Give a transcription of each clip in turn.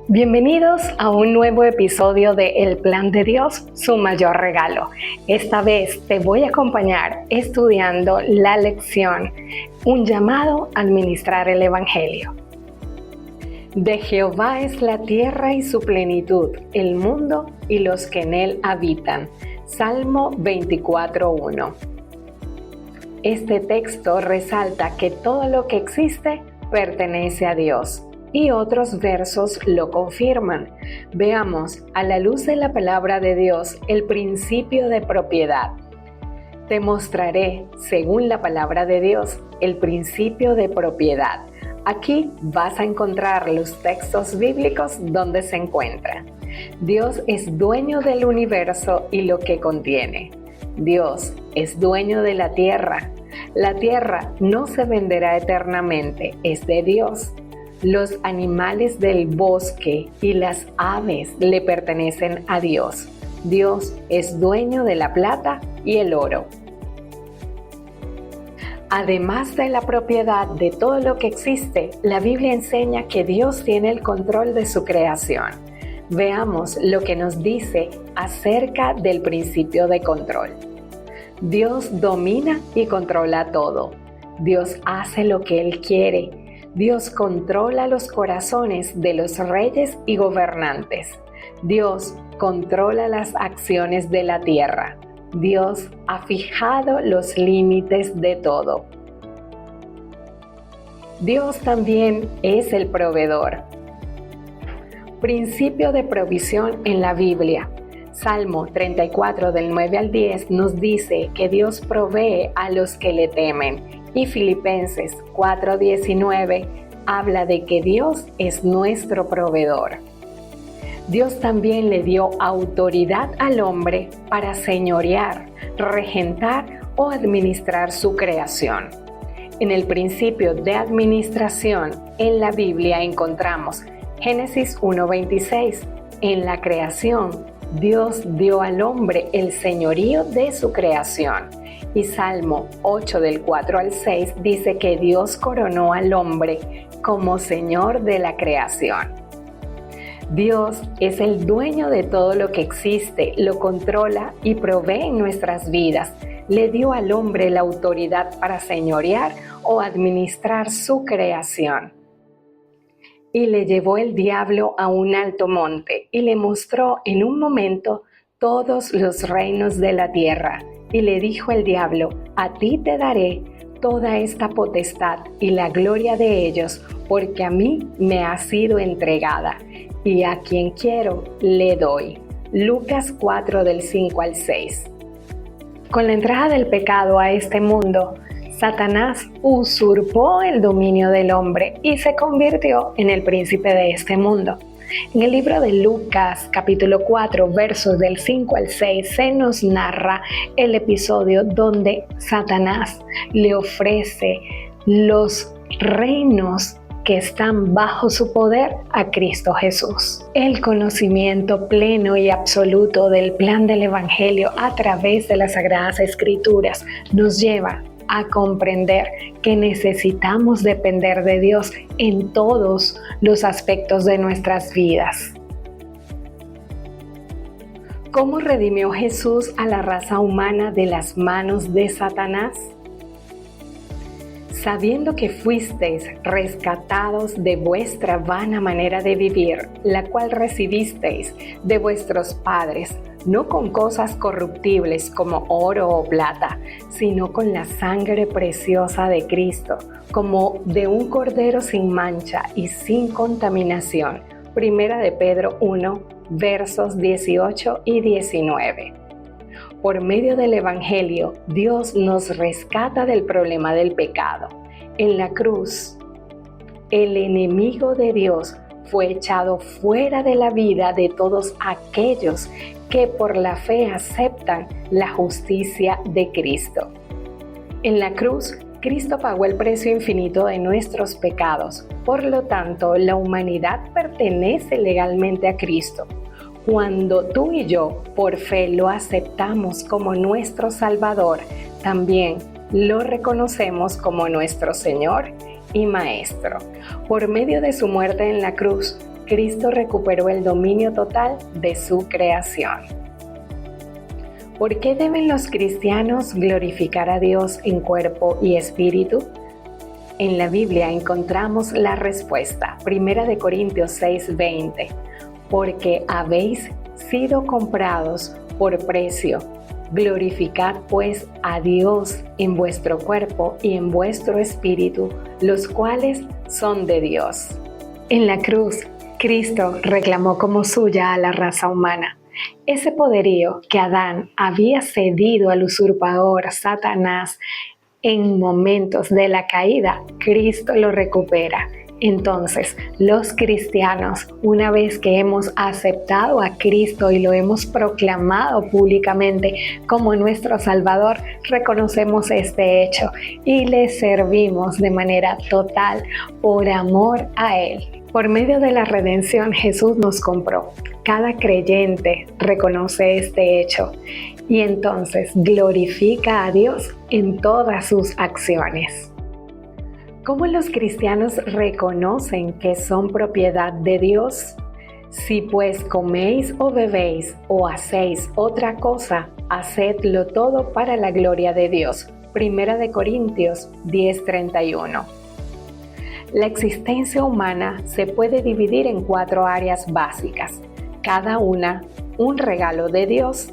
Bienvenidos a un nuevo episodio de El Plan de Dios, su mayor regalo. Esta vez te voy a acompañar estudiando la lección, un llamado a administrar el Evangelio. De Jehová es la tierra y su plenitud, el mundo y los que en él habitan. Salmo 24:1. Este texto resalta que todo lo que existe pertenece a Dios. Y otros versos lo confirman. Veamos, a la luz de la palabra de Dios, el principio de propiedad. Te mostraré, según la palabra de Dios, el principio de propiedad. Aquí vas a encontrar los textos bíblicos donde se encuentran. Dios es dueño del universo y lo que contiene. Dios es dueño de la tierra. La tierra no se venderá eternamente, es de Dios. Los animales del bosque y las aves le pertenecen a Dios. Dios es dueño de la plata y el oro. Además de la propiedad de todo lo que existe, la Biblia enseña que Dios tiene el control de su creación. Veamos lo que nos dice acerca del principio de control. Dios domina y controla todo. Dios hace lo que Él quiere. Dios controla los corazones de los reyes y gobernantes. Dios controla las acciones de la tierra. Dios ha fijado los límites de todo. Dios también es el proveedor. Principio de provisión en la Biblia. Salmo 34 del 9 al 10 nos dice que Dios provee a los que le temen. Y Filipenses 4:19 habla de que Dios es nuestro proveedor. Dios también le dio autoridad al hombre para señorear, regentar o administrar su creación. En el principio de administración en la Biblia encontramos Génesis 1:26. En la creación, Dios dio al hombre el señorío de su creación. Y Salmo 8 del 4 al 6 dice que Dios coronó al hombre como Señor de la creación. Dios es el dueño de todo lo que existe, lo controla y provee en nuestras vidas. Le dio al hombre la autoridad para señorear o administrar su creación. Y le llevó el diablo a un alto monte y le mostró en un momento todos los reinos de la tierra. Y le dijo el diablo: a ti te daré toda esta potestad y la gloria de ellos, porque a mí me ha sido entregada, y a quien quiero le doy. Lucas 4 del 5 al 6. Con la entrada del pecado a este mundo, Satanás usurpó el dominio del hombre y se convirtió en el príncipe de este mundo. En el libro de Lucas, capítulo 4, versos del 5 al 6, se nos narra el episodio donde Satanás le ofrece los reinos que están bajo su poder a Cristo Jesús. El conocimiento pleno y absoluto del plan del Evangelio a través de las Sagradas Escrituras nos lleva a comprender que necesitamos depender de Dios en todos los aspectos de nuestras vidas. ¿Cómo redimió Jesús a la raza humana de las manos de Satanás? Sabiendo que fuisteis rescatados de vuestra vana manera de vivir, la cual recibisteis de vuestros padres, no con cosas corruptibles como oro o plata, sino con la sangre preciosa de Cristo, como de un cordero sin mancha y sin contaminación. Primera de Pedro 1, versos 18 y 19. Por medio del Evangelio, Dios nos rescata del problema del pecado. En la cruz, el enemigo de Dios fue echado fuera de la vida de todos aquellos que por la fe aceptan la justicia de Cristo. En la cruz, Cristo pagó el precio infinito de nuestros pecados. Por lo tanto, la humanidad pertenece legalmente a Cristo. Cuando tú y yo por fe lo aceptamos como nuestro Salvador, también lo reconocemos como nuestro Señor y Maestro. Por medio de su muerte en la cruz, Cristo recuperó el dominio total de su creación. ¿Por qué deben los cristianos glorificar a Dios en cuerpo y espíritu? En la Biblia encontramos la respuesta, 1 Corintios 6:20, porque habéis sido comprados por precio. Glorificad pues a Dios en vuestro cuerpo y en vuestro espíritu, los cuales son de Dios. En la cruz, Cristo reclamó como suya a la raza humana. Ese poderío que Adán había cedido al usurpador Satanás en momentos de la caída, Cristo lo recupera. Entonces, los cristianos, una vez que hemos aceptado a Cristo y lo hemos proclamado públicamente como nuestro Salvador, reconocemos este hecho y le servimos de manera total por amor a Él. Por medio de la redención, Jesús nos compró. Cada creyente reconoce este hecho y entonces glorifica a Dios en todas sus acciones. ¿Cómo los cristianos reconocen que son propiedad de Dios? Si pues coméis o bebéis o hacéis otra cosa, hacedlo todo para la gloria de Dios. 1 Corintios 10:31. La existencia humana se puede dividir en 4 áreas básicas, cada una un regalo de Dios.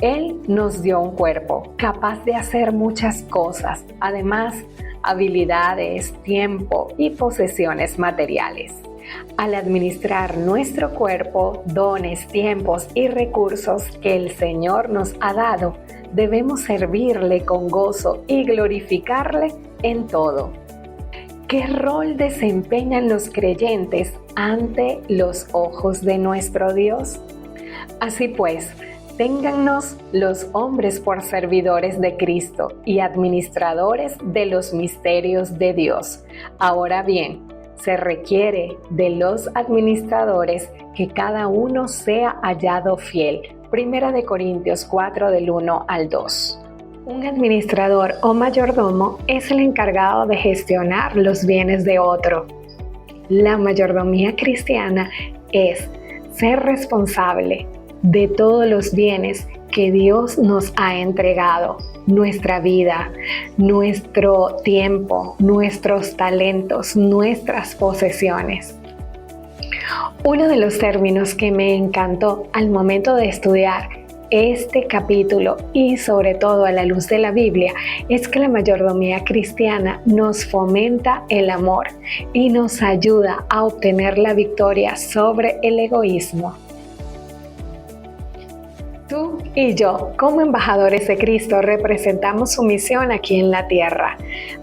Él nos dio un cuerpo capaz de hacer muchas cosas, además habilidades, tiempo y posesiones materiales. Al administrar nuestro cuerpo, dones, tiempos y recursos que el Señor nos ha dado, debemos servirle con gozo y glorificarle en todo. ¿Qué rol desempeñan los creyentes ante los ojos de nuestro Dios? Así pues, téngannos los hombres por servidores de Cristo y administradores de los misterios de Dios. Ahora bien, se requiere de los administradores que cada uno sea hallado fiel. 1 Corintios 4 del 1 al 2. Un administrador o mayordomo es el encargado de gestionar los bienes de otro. La mayordomía cristiana es ser responsable de todos los bienes que Dios nos ha entregado, nuestra vida, nuestro tiempo, nuestros talentos, nuestras posesiones. Uno de los términos que me encantó al momento de estudiar este capítulo y sobre todo a la luz de la Biblia es que la mayordomía cristiana nos fomenta el amor y nos ayuda a obtener la victoria sobre el egoísmo. Tú y yo, como embajadores de Cristo, representamos su misión aquí en la tierra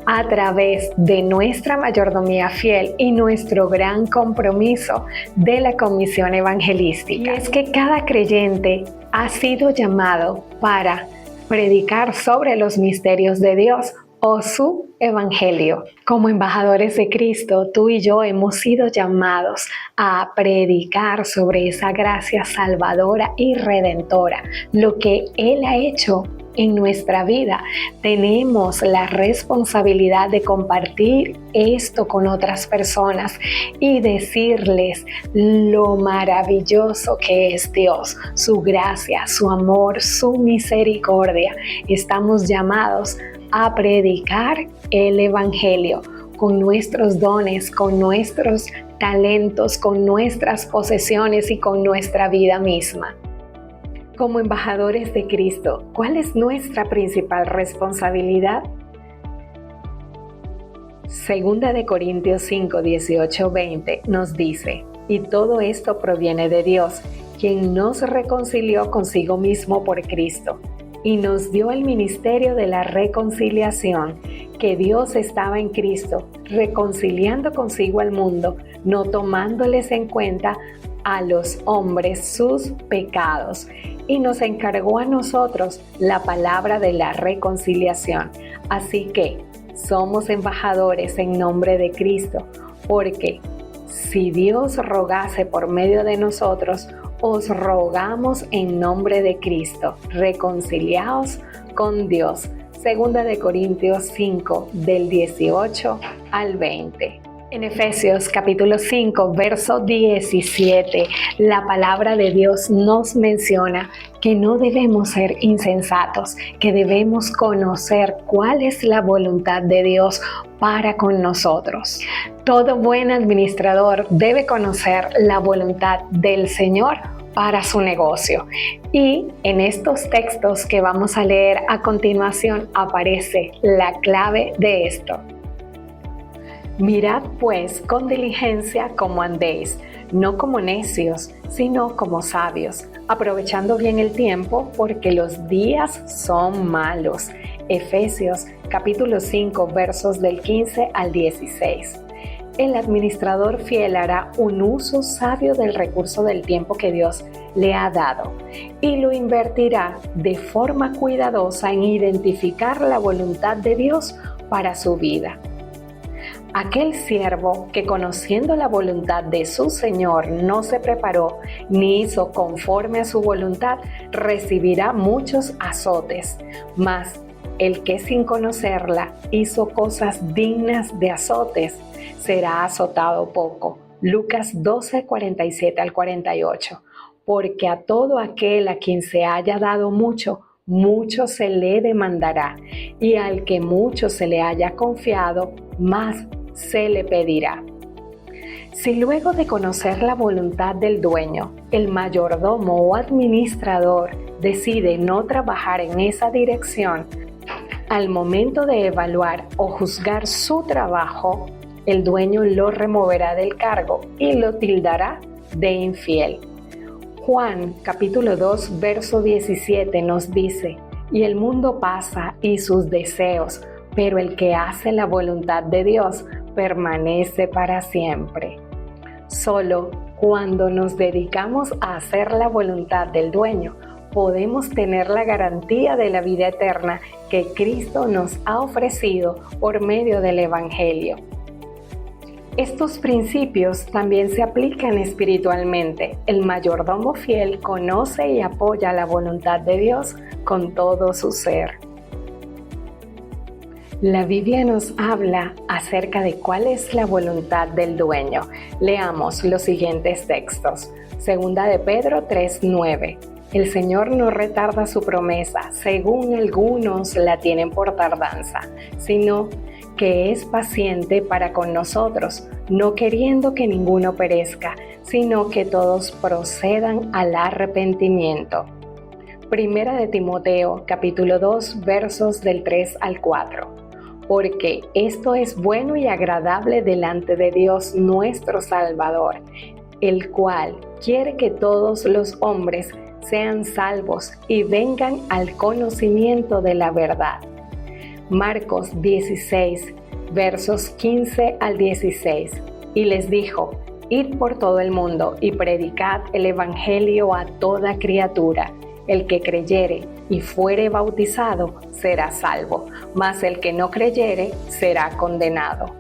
a través de nuestra mayordomía fiel y nuestro gran compromiso de la comisión evangelística. Y es que cada creyente ha sido llamado para predicar sobre los misterios de Dios o su evangelio. Como embajadores de Cristo, tú y yo hemos sido llamados a predicar sobre esa gracia salvadora y redentora, lo que Él ha hecho en nuestra vida. Tenemos la responsabilidad de compartir esto con otras personas y decirles lo maravilloso que es Dios, su gracia, su amor, su misericordia. Estamos llamados a predicar el evangelio con nuestros dones, con nuestros talentos, con nuestras posesiones y con nuestra vida misma. Como embajadores de Cristo, ¿cuál es nuestra principal responsabilidad? 2 Corintios 5, 18, 20 nos dice: y todo esto proviene de Dios, quien nos reconcilió consigo mismo por Cristo y nos dio el ministerio de la reconciliación, que Dios estaba en Cristo, reconciliando consigo al mundo, no tomándoles en cuenta a los hombres sus pecados, y nos encargó a nosotros la palabra de la reconciliación. Así que somos embajadores en nombre de Cristo, porque si Dios rogase por medio de nosotros, os rogamos en nombre de Cristo, reconciliaos con Dios. 2 Corintios 5, del 18 al 20. En Efesios capítulo 5, verso 17, la palabra de Dios nos menciona que no debemos ser insensatos, que debemos conocer cuál es la voluntad de Dios para con nosotros. Todo buen administrador debe conocer la voluntad del Señor para su negocio. Y en estos textos que vamos a leer a continuación aparece la clave de esto. Mirad pues con diligencia cómo andéis, no como necios, sino como sabios, aprovechando bien el tiempo, porque los días son malos. Efesios capítulo 5, versos del 15 al 16. El administrador fiel hará un uso sabio del recurso del tiempo que Dios le ha dado y lo invertirá de forma cuidadosa en identificar la voluntad de Dios para su vida. Aquel siervo que, conociendo la voluntad de su Señor, no se preparó ni hizo conforme a su voluntad, recibirá muchos azotes. Mas el que sin conocerla hizo cosas dignas de azotes, será azotado poco. Lucas 12, 47 al 48. Porque a todo aquel a quien se haya dado mucho, mucho se le demandará, y al que mucho se le haya confiado, más se le pedirá. Si luego de conocer la voluntad del dueño, el mayordomo o administrador decide no trabajar en esa dirección, al momento de evaluar o juzgar su trabajo, el dueño lo removerá del cargo y lo tildará de infiel. Juan capítulo 2, verso 17 nos dice: y el mundo pasa y sus deseos, pero el que hace la voluntad de Dios permanece para siempre. Solo cuando nos dedicamos a hacer la voluntad del dueño, podemos tener la garantía de la vida eterna que Cristo nos ha ofrecido por medio del Evangelio. Estos principios también se aplican espiritualmente. El mayordomo fiel conoce y apoya la voluntad de Dios con todo su ser. La Biblia nos habla acerca de cuál es la voluntad del dueño. Leamos los siguientes textos. Segunda de Pedro 3:9. El Señor no retarda su promesa, según algunos la tienen por tardanza, sino que es paciente para con nosotros, no queriendo que ninguno perezca, sino que todos procedan al arrepentimiento. Primera de Timoteo, capítulo 2, versos del 3 al 4. Porque esto es bueno y agradable delante de Dios nuestro Salvador, el cual quiere que todos los hombres sean salvos y vengan al conocimiento de la verdad. Marcos 16, versos 15 al 16. Y les dijo: id por todo el mundo y predicad el evangelio a toda criatura. El que creyere y fuere bautizado será salvo, mas el que no creyere será condenado.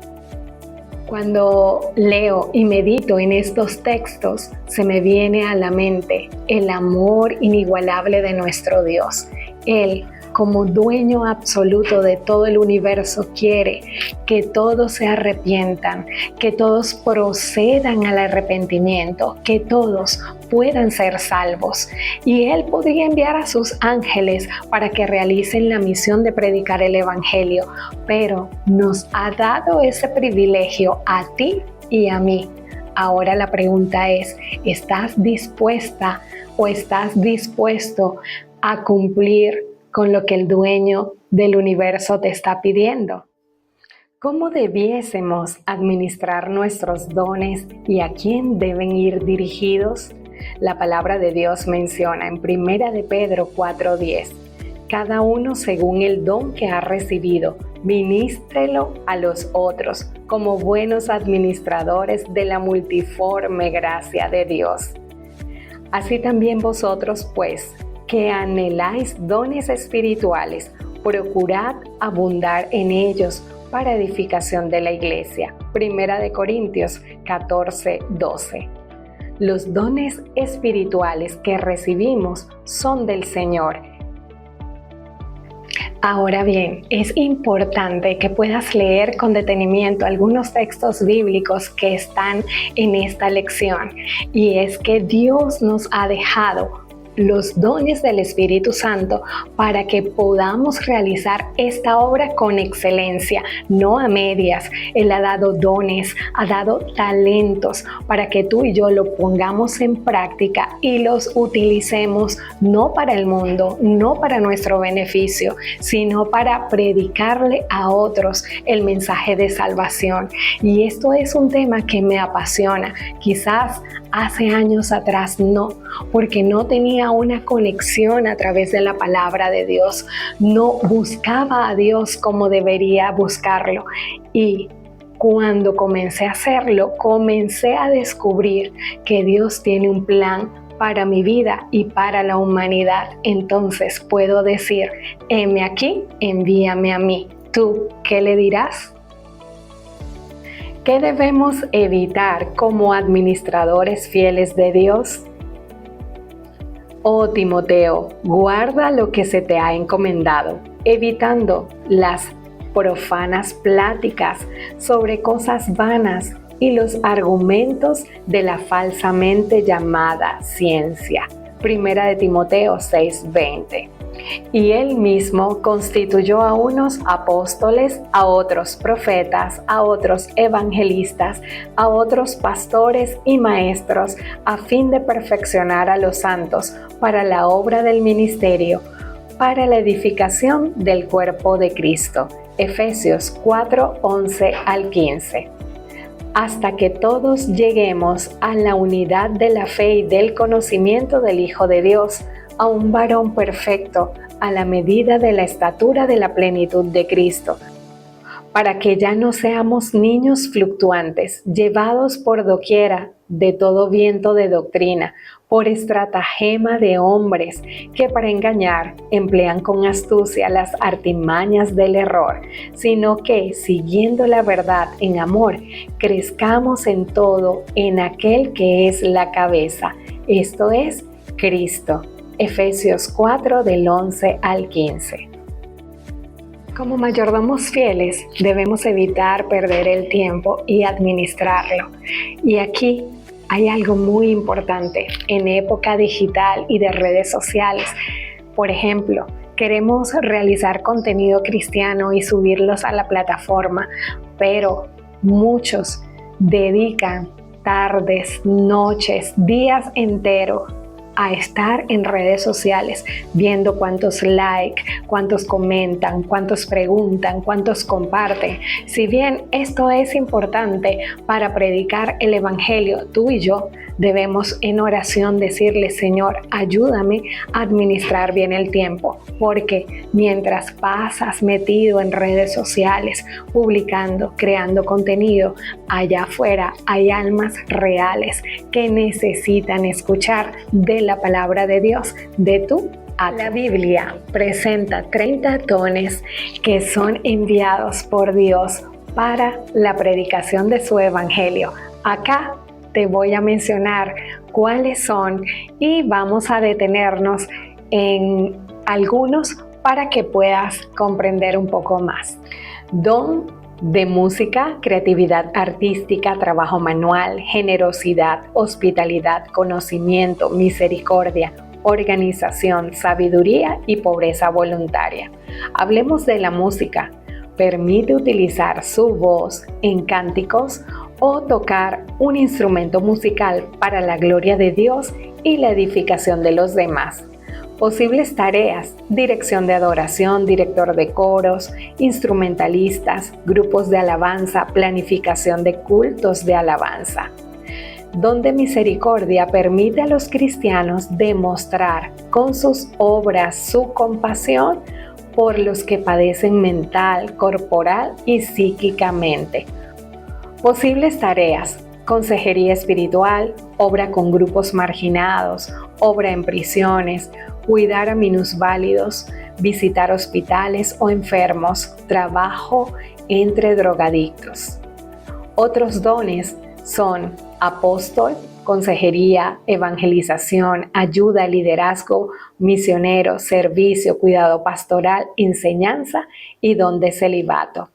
Cuando leo y medito en estos textos, se me viene a la mente el amor inigualable de nuestro Dios. Él, como dueño absoluto de todo el universo, quiere que todos se arrepientan, que todos procedan al arrepentimiento, que todos puedan ser salvos. Y Él podría enviar a sus ángeles para que realicen la misión de predicar el Evangelio, pero nos ha dado ese privilegio a ti y a mí. Ahora la pregunta es: ¿estás dispuesta o estás dispuesto a cumplir con lo que el dueño del universo te está pidiendo? ¿Cómo debiésemos administrar nuestros dones y a quién deben ir dirigidos? La palabra de Dios menciona en Primera de Pedro 4:10: cada uno según el don que ha recibido, ministrelo a los otros como buenos administradores de la multiforme gracia de Dios. Así también vosotros, pues, que anheláis dones espirituales, procurad abundar en ellos para edificación de la iglesia. Primera de Corintios 14:12. Los dones espirituales que recibimos son del Señor. Ahora bien, es importante que puedas leer con detenimiento algunos textos bíblicos que están en esta lección, y es que Dios nos ha dejado los dones del Espíritu Santo para que podamos realizar esta obra con excelencia, no a medias. Él ha dado dones, ha dado talentos para que tú y yo lo pongamos en práctica y los utilicemos no para el mundo, no para nuestro beneficio, sino para predicarle a otros el mensaje de salvación. Y esto es un tema que me apasiona. Quizás hace años atrás no, porque no tenía una conexión a través de la palabra de Dios, no buscaba a Dios como debería buscarlo, y cuando comencé a hacerlo, comencé a descubrir que Dios tiene un plan para mi vida y para la humanidad. Entonces puedo decir: heme aquí, envíame a mí. ¿Tú qué le dirás? ¿Qué debemos evitar como administradores fieles de Dios? Oh Timoteo, guarda lo que se te ha encomendado, evitando las profanas pláticas sobre cosas vanas y los argumentos de la falsamente llamada ciencia. Primera de Timoteo 6:20. Y él mismo constituyó a unos apóstoles, a otros profetas, a otros evangelistas, a otros pastores y maestros, a fin de perfeccionar a los santos para la obra del ministerio, para la edificación del cuerpo de Cristo. Efesios 4:11 al 15. Hasta que todos lleguemos a la unidad de la fe y del conocimiento del Hijo de Dios, a un varón perfecto, a la medida de la estatura de la plenitud de Cristo, para que ya no seamos niños fluctuantes, llevados por doquiera de todo viento de doctrina, por estratagema de hombres que para engañar emplean con astucia las artimañas del error, sino que, siguiendo la verdad en amor, crezcamos en todo en aquel que es la cabeza, esto es, Cristo. Efesios 4 del 11 al 15. Como mayordomos fieles debemos evitar perder el tiempo y administrarlo. Y aquí hay algo muy importante en época digital y de redes sociales. Por ejemplo, queremos realizar contenido cristiano y subirlos a la plataforma, pero muchos dedican tardes, noches, días enteros a estar en redes sociales, viendo cuántos likes, cuántos comentan, cuántos preguntan, cuántos comparten. Si bien esto es importante para predicar el evangelio, tú y yo debemos en oración decirle: Señor, ayúdame a administrar bien el tiempo, porque mientras pasas metido en redes sociales, publicando, creando contenido, allá afuera hay almas reales que necesitan escuchar de la palabra de Dios, de tú a la Biblia. Presenta 30 dones que son enviados por Dios para la predicación de su evangelio. Acá te voy a mencionar cuáles son y vamos a detenernos en algunos para que puedas comprender un poco más. Don de música, creatividad artística, trabajo manual, generosidad, hospitalidad, conocimiento, misericordia, organización, sabiduría y pobreza voluntaria. Hablemos de la música. Permite utilizar su voz en cánticos o tocar un instrumento musical para la gloria de Dios y la edificación de los demás. Posibles tareas: dirección de adoración, director de coros, instrumentalistas, grupos de alabanza, planificación de cultos de alabanza. Don de misericordia permite a los cristianos demostrar con sus obras su compasión por los que padecen mental, corporal y psíquicamente. Posibles tareas: consejería espiritual, obra con grupos marginados, obra en prisiones, cuidar a minusválidos, visitar hospitales o enfermos, trabajo entre drogadictos. Otros dones son apóstol, consejería, evangelización, ayuda, liderazgo, misionero, servicio, cuidado pastoral, enseñanza y don de celibato.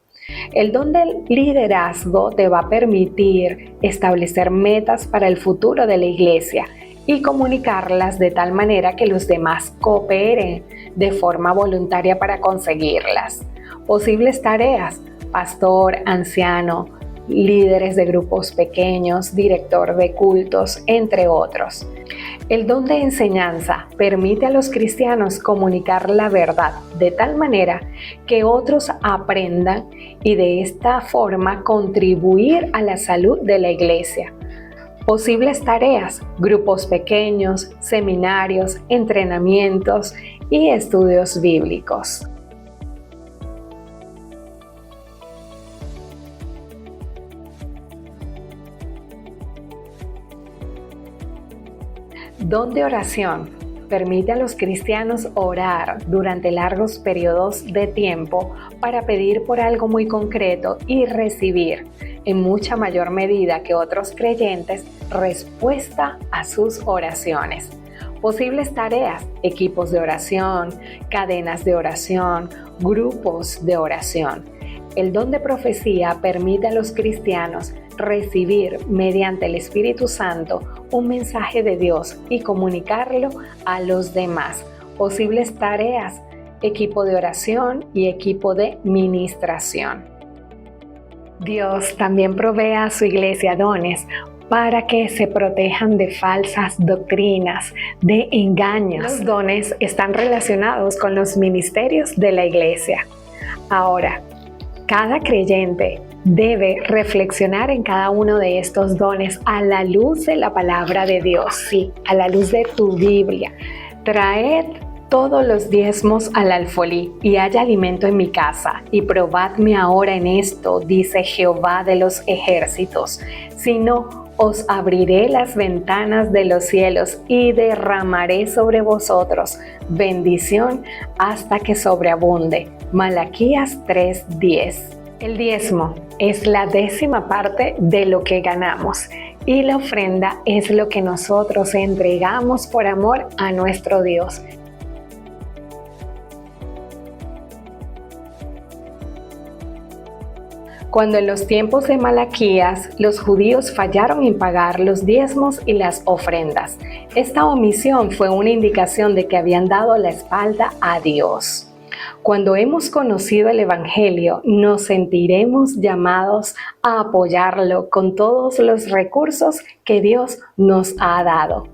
El don del liderazgo te va a permitir establecer metas para el futuro de la iglesia y comunicarlas de tal manera que los demás cooperen de forma voluntaria para conseguirlas. Posibles tareas: pastor, anciano, líderes de grupos pequeños, director de cultos, entre otros. El don de enseñanza permite a los cristianos comunicar la verdad de tal manera que otros aprendan y de esta forma contribuir a la salud de la iglesia. Posibles tareas: grupos pequeños, seminarios, entrenamientos y estudios bíblicos. Don de oración permite a los cristianos orar durante largos periodos de tiempo para pedir por algo muy concreto y recibir, en mucha mayor medida que otros creyentes, respuesta a sus oraciones. Posibles tareas: equipos de oración, cadenas de oración, grupos de oración. El don de profecía permite a los cristianos recibir mediante el Espíritu Santo un mensaje de Dios y comunicarlo a los demás. Posibles tareas: equipo de oración y equipo de ministración. Dios también provee a su iglesia dones para que se protejan de falsas doctrinas, de engaños. Los dones están relacionados con los ministerios de la iglesia. Ahora, cada creyente debe reflexionar en cada uno de estos dones a la luz de la palabra de Dios, sí, a la luz de tu Biblia. Traed todos los diezmos al alfolí y haya alimento en mi casa, y probadme ahora en esto, dice Jehová de los ejércitos. Si no, os abriré las ventanas de los cielos y derramaré sobre vosotros bendición hasta que sobreabunde. Malaquías 3:10. El diezmo es la 10ª parte de lo que ganamos y la ofrenda es lo que nosotros entregamos por amor a nuestro Dios. Cuando en los tiempos de Malaquías los judíos fallaron en pagar los diezmos y las ofrendas, esta omisión fue una indicación de que habían dado la espalda a Dios. Cuando hemos conocido el Evangelio, nos sentiremos llamados a apoyarlo con todos los recursos que Dios nos ha dado.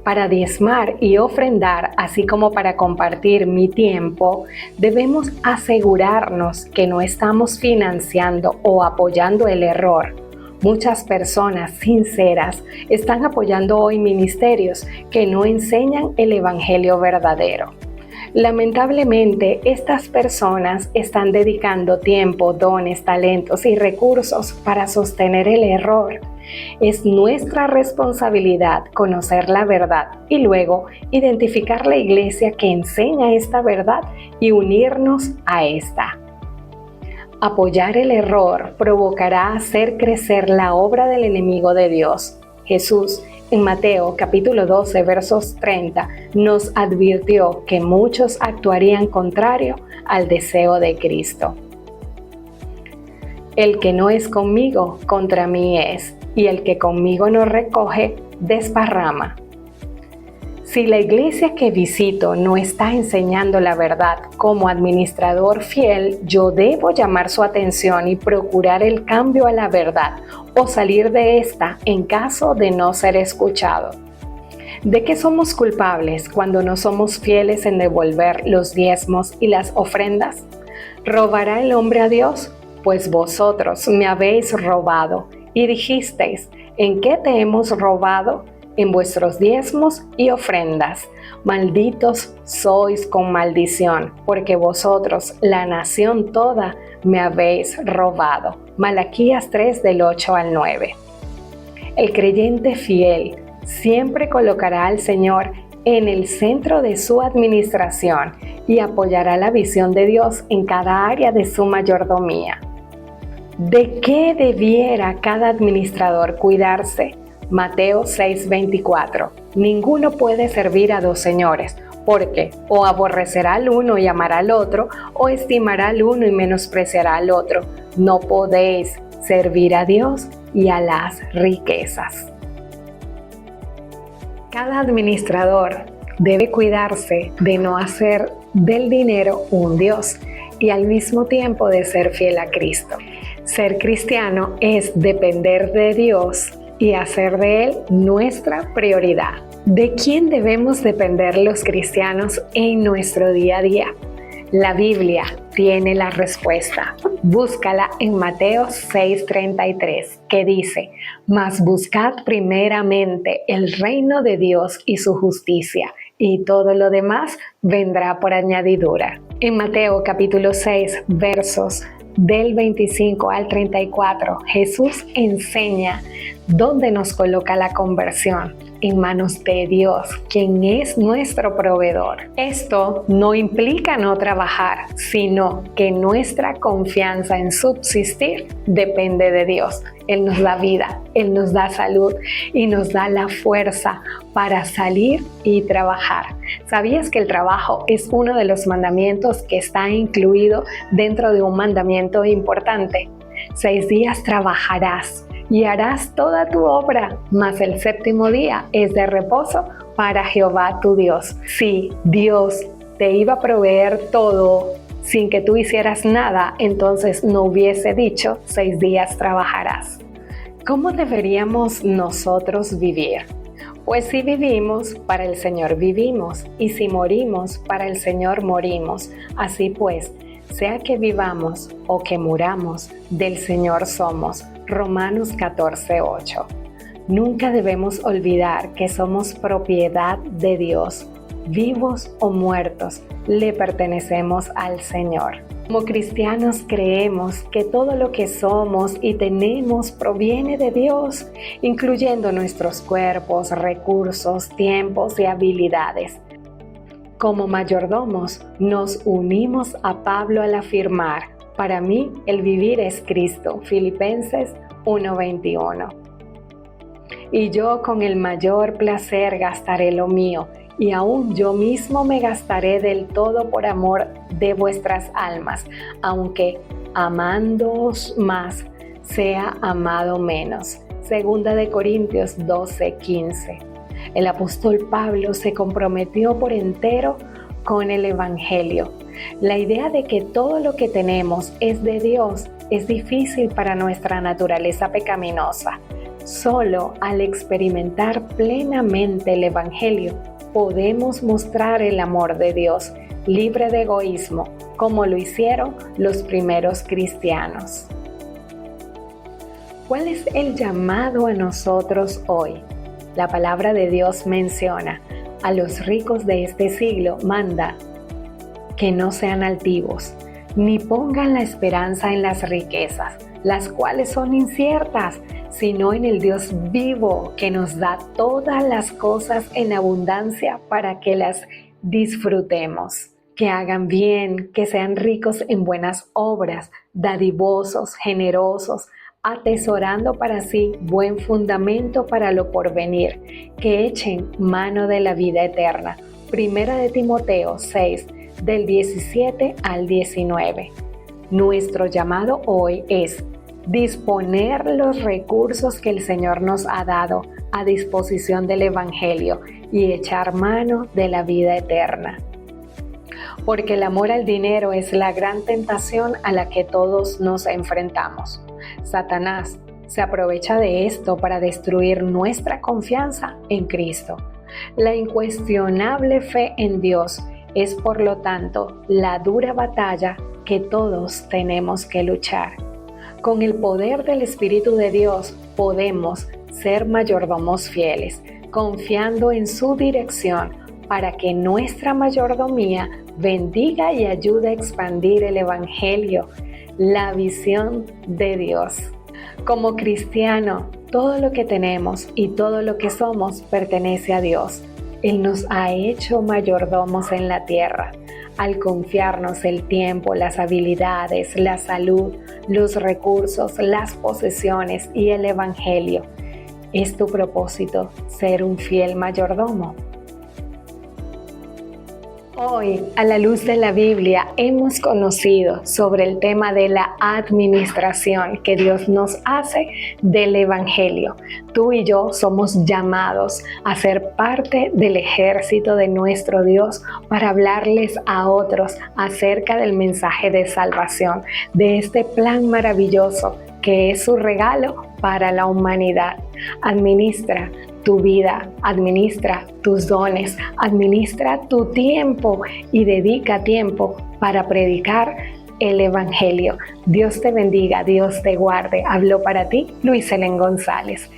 Para diezmar y ofrendar, así como para compartir mi tiempo, debemos asegurarnos que no estamos financiando o apoyando el error. Muchas personas sinceras están apoyando hoy ministerios que no enseñan el Evangelio verdadero. Lamentablemente, estas personas están dedicando tiempo, dones, talentos y recursos para sostener el error. Es nuestra responsabilidad conocer la verdad y luego identificar la iglesia que enseña esta verdad y unirnos a esta. Apoyar el error provocará hacer crecer la obra del enemigo de Dios. Jesús, en Mateo capítulo 12, versos 30, nos advirtió que muchos actuarían contrario al deseo de Cristo. El que no es conmigo, contra mí es, y el que conmigo no recoge, desparrama. Si la iglesia que visito no está enseñando la verdad, como administrador fiel, yo debo llamar su atención y procurar el cambio a la verdad o salir de esta en caso de no ser escuchado. ¿De qué somos culpables cuando no somos fieles en devolver los diezmos y las ofrendas? ¿Robará el hombre a Dios? Pues vosotros me habéis robado. Y dijisteis, ¿en qué te hemos robado? En vuestros diezmos y ofrendas. Malditos sois con maldición, porque vosotros, la nación toda, me habéis robado. Malaquías 3 del 8 al 9. El creyente fiel siempre colocará al Señor en el centro de su administración y apoyará la visión de Dios en cada área de su mayordomía. ¿De qué debiera cada administrador cuidarse? Mateo 6:24. Ninguno puede servir a dos señores, porque o aborrecerá al uno y amará al otro, o estimará al uno y menospreciará al otro. No podéis servir a Dios y a las riquezas. Cada administrador debe cuidarse de no hacer del dinero un Dios y al mismo tiempo de ser fiel a Cristo. Ser cristiano es depender de Dios y hacer de Él nuestra prioridad. ¿De quién debemos depender los cristianos en nuestro día a día? La Biblia tiene la respuesta. Búscala en Mateo 6:33, que dice: mas buscad primeramente el reino de Dios y su justicia, y todo lo demás vendrá por añadidura. En Mateo capítulo 6, versos del 25 al 34, Jesús enseña dónde nos coloca la conversión: en manos de Dios, quien es nuestro proveedor. Esto no implica no trabajar, sino que nuestra confianza en subsistir depende de Dios. Él nos da vida, Él nos da salud y nos da la fuerza para salir y trabajar. ¿Sabías que el trabajo es uno de los mandamientos que está incluido dentro de un mandamiento importante? 6 días trabajarás y harás toda tu obra, mas el séptimo día es de reposo para Jehová tu Dios. Si Dios te iba a proveer todo sin que tú hicieras nada, entonces no hubiese dicho 6 días trabajarás. ¿Cómo deberíamos nosotros vivir? Pues si vivimos, para el Señor vivimos, y si morimos, para el Señor morimos. Así pues, sea que vivamos o que muramos, del Señor somos. Romanos 14:8. Nunca debemos olvidar que somos propiedad de Dios. Vivos o muertos, le pertenecemos al Señor. Como cristianos creemos que todo lo que somos y tenemos proviene de Dios, incluyendo nuestros cuerpos, recursos, tiempos y habilidades. Como mayordomos, nos unimos a Pablo al afirmar: para mí el vivir es Cristo. Filipenses 1:21. Y yo con el mayor placer gastaré lo mío, y aún yo mismo me gastaré del todo por amor de vuestras almas, aunque amándoos más, sea amado menos. Segunda de Corintios 12:15. El apóstol Pablo se comprometió por entero con el Evangelio. La idea de que todo lo que tenemos es de Dios es difícil para nuestra naturaleza pecaminosa. Solo al experimentar plenamente el Evangelio podemos mostrar el amor de Dios, libre de egoísmo, como lo hicieron los primeros cristianos. ¿Cuál es el llamado a nosotros hoy? La palabra de Dios menciona: a los ricos de este siglo manda que no sean altivos, ni pongan la esperanza en las riquezas, las cuales son inciertas, sino en el Dios vivo, que nos da todas las cosas en abundancia para que las disfrutemos. Que hagan bien, que sean ricos en buenas obras, dadivosos, generosos, atesorando para sí buen fundamento para lo porvenir, que echen mano de la vida eterna. Primera de Timoteo 6, del 17 al 19. Nuestro llamado hoy es disponer los recursos que el Señor nos ha dado a disposición del Evangelio y echar mano de la vida eterna. Porque el amor al dinero es la gran tentación a la que todos nos enfrentamos. Satanás se aprovecha de esto para destruir nuestra confianza en Cristo. La incuestionable fe en Dios es, por lo tanto, la dura batalla que todos tenemos que luchar. Con el poder del Espíritu de Dios podemos ser mayordomos fieles, confiando en su dirección para que nuestra mayordomía bendiga y ayude a expandir el Evangelio, la visión de Dios. Como cristiano, todo lo que tenemos y todo lo que somos pertenece a Dios. Él nos ha hecho mayordomos en la tierra. Al confiarnos el tiempo, las habilidades, la salud, los recursos, las posesiones y el Evangelio. ¿Es tu propósito ser un fiel mayordomo? Hoy, a la luz de la Biblia, hemos conocido sobre el tema de la administración que Dios nos hace del Evangelio. Tú y yo somos llamados a ser parte del ejército de nuestro Dios para hablarles a otros acerca del mensaje de salvación, de este plan maravilloso que es su regalo para la humanidad. Administra tu vida, administra tus dones, administra tu tiempo y dedica tiempo para predicar el Evangelio. Dios te bendiga, Dios te guarde. Habló para ti Luis Helen González.